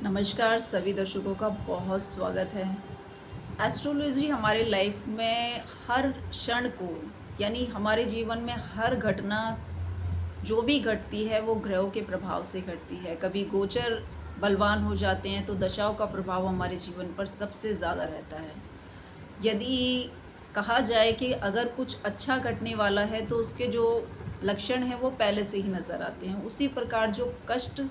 नमस्कार सभी दर्शकों का बहुत स्वागत है। एस्ट्रोलॉजी हमारे लाइफ में हर क्षण को यानी हमारे जीवन में हर घटना जो भी घटती है वो ग्रहों के प्रभाव से घटती है। कभी गोचर बलवान हो जाते हैं तो दशाओं का प्रभाव हमारे जीवन पर सबसे ज़्यादा रहता है। यदि कहा जाए कि अगर कुछ अच्छा घटने वाला है तो उसके जो लक्षण हैं वो पहले से ही नज़र आते हैं। उसी प्रकार जो कष्ट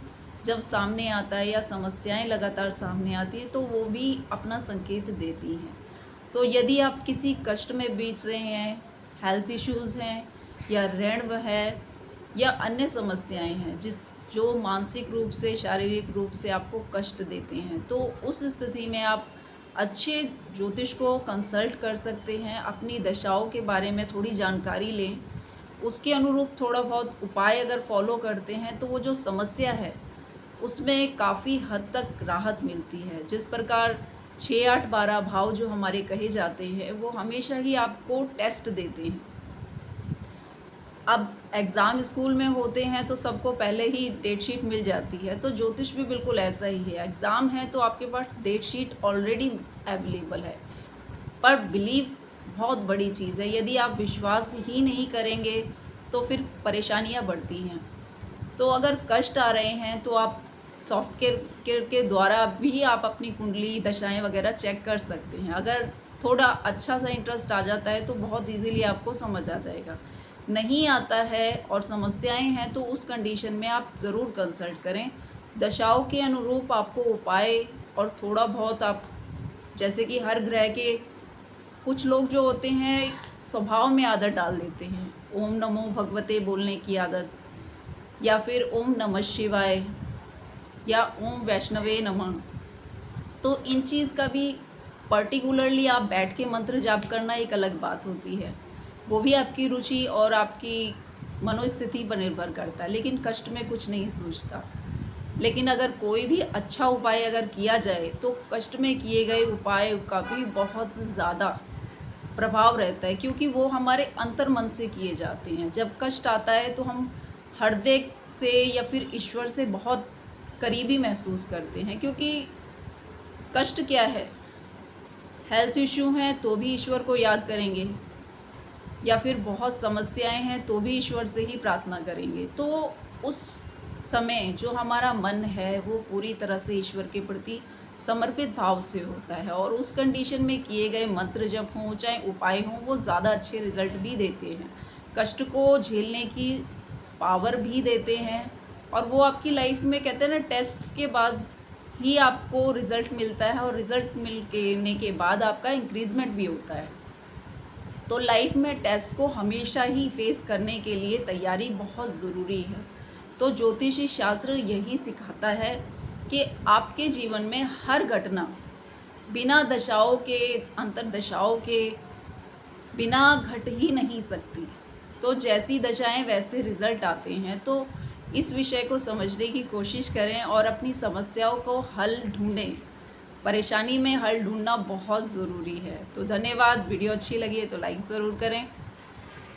जब सामने आता है या समस्याएं लगातार सामने आती हैं तो वो भी अपना संकेत देती हैं। तो यदि आप किसी कष्ट में बीत रहे हैं, हेल्थ इश्यूज़ हैं या ऋण है या अन्य समस्याएं हैं जो मानसिक रूप से शारीरिक रूप से आपको कष्ट देते हैं, तो उस स्थिति में आप अच्छे ज्योतिष को कंसल्ट कर सकते हैं। अपनी दशाओं के बारे में थोड़ी जानकारी लें, उसके अनुरूप थोड़ा बहुत उपाय अगर फॉलो करते हैं तो वो जो समस्या है उसमें काफ़ी हद तक राहत मिलती है। जिस प्रकार 6, 8, 12 भाव जो हमारे कहे जाते हैं वो हमेशा ही आपको टेस्ट देते हैं। अब एग्ज़ाम स्कूल में होते हैं तो सबको पहले ही डेट शीट मिल जाती है, तो ज्योतिष भी बिल्कुल ऐसा ही है। एग्ज़ाम है तो आपके पास डेट शीट ऑलरेडी अवेलेबल है, पर बिलीव बहुत बड़ी चीज़ है। यदि आप विश्वास ही नहीं करेंगे तो फिर परेशानियाँ बढ़ती हैं। तो अगर कष्ट आ रहे हैं तो आप सॉफ्टवेयर के द्वारा भी आप अपनी कुंडली दशाएं वगैरह चेक कर सकते हैं। अगर थोड़ा अच्छा सा इंटरेस्ट आ जाता है तो बहुत इजीली आपको समझ आ जाएगा। नहीं आता है और समस्याएं हैं तो उस कंडीशन में आप ज़रूर कंसल्ट करें। दशाओं के अनुरूप आपको उपाय और थोड़ा बहुत आप जैसे कि हर ग्रह के कुछ लोग जो होते हैं स्वभाव में आदत डाल देते हैं, ओम नमो भगवते बोलने की आदत या फिर ओम नमः शिवाय या ओम वैष्णवे नमः। तो इन चीज़ का भी पर्टिकुलरली आप बैठ के मंत्र जाप करना एक अलग बात होती है। वो भी आपकी रुचि और आपकी मनोस्थिति पर निर्भर करता है, लेकिन कष्ट में कुछ नहीं सूझता। लेकिन अगर कोई भी अच्छा उपाय अगर किया जाए तो कष्ट में किए गए उपाय का भी बहुत ज़्यादा प्रभाव रहता है, क्योंकि वो हमारे अंतर मन से किए जाते हैं। जब कष्ट आता है तो हम हृदय से या फिर ईश्वर से बहुत करीबी महसूस करते हैं, क्योंकि कष्ट क्या है, हेल्थ इश्यू हैं तो भी ईश्वर को याद करेंगे या फिर बहुत समस्याएं हैं तो भी ईश्वर से ही प्रार्थना करेंगे। तो उस समय जो हमारा मन है वो पूरी तरह से ईश्वर के प्रति समर्पित भाव से होता है, और उस कंडीशन में किए गए मंत्र जब हों चाहे उपाय हों वो ज़्यादा अच्छे रिजल्ट भी देते हैं, कष्ट को झेलने की पावर भी देते हैं। और वो आपकी लाइफ में कहते हैं ना, टेस्ट के बाद ही आपको रिज़ल्ट मिलता है, और रिज़ल्ट मिलने के बाद आपका इंक्रीजमेंट भी होता है। तो लाइफ में टेस्ट को हमेशा ही फेस करने के लिए तैयारी बहुत ज़रूरी है। तो ज्योतिषी शास्त्र यही सिखाता है कि आपके जीवन में हर घटना बिना दशाओं के, अंतरदशाओं के बिना घट ही नहीं सकती। तो जैसी दशाएं वैसे रिजल्ट आते हैं। तो इस विषय को समझने की कोशिश करें और अपनी समस्याओं को हल ढूंढें। परेशानी में हल ढूंढना बहुत ज़रूरी है। तो धन्यवाद। वीडियो अच्छी लगी है तो लाइक ज़रूर करें।